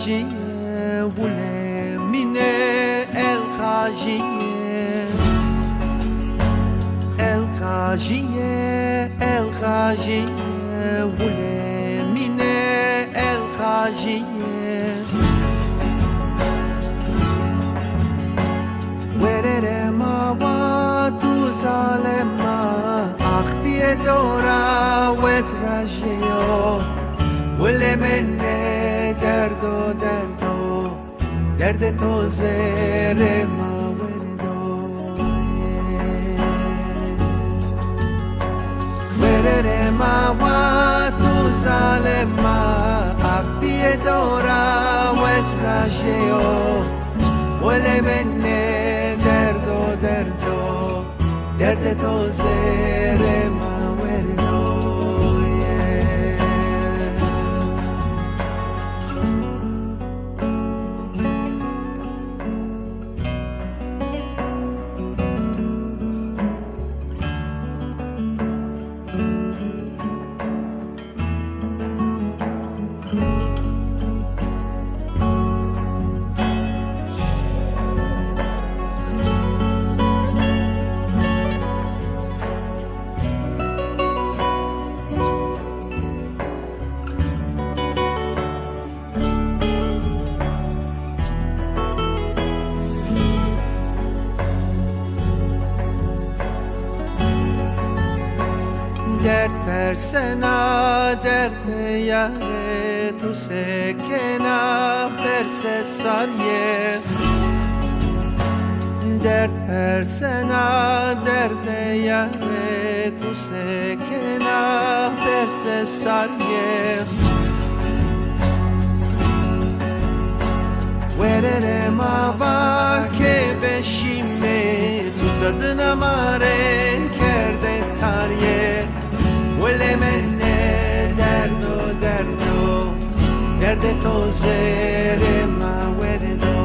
الخاجية ولا من الخاجية الخاجية الخاجية ولا من الخاجية ورر ما واتو ظالما أخبي دورا وزرجيو ولا من دردو دردو درد تو زیر ما ورر ما و تو ظالما عبی دورا وزرجیو ولی من دردو دردو درد تو زیر ما وردو درد پر سنا درد یاره تو سکنا پرس ساریه درد پر سنا درد یاره تو سکنا پرس ساریه ورر ما و که بشیمه تو زدن ماره کرده تاریه ولی من دردو دردو درد تو زیر ما وردو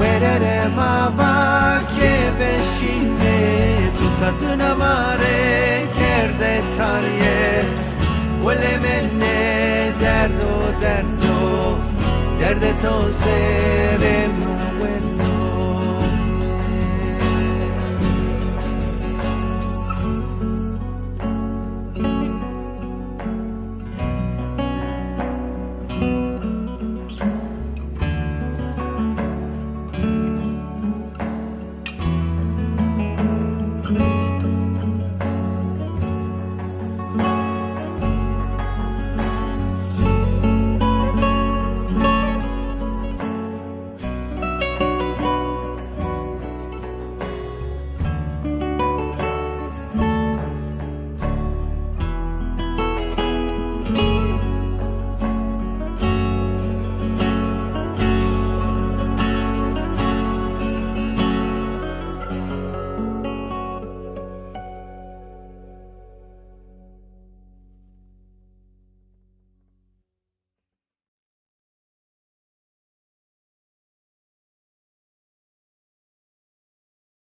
ورر ما و که بشینه تو تدن ماره کرده تاریه ولی من دردو دردو درد تو زیر ما وردو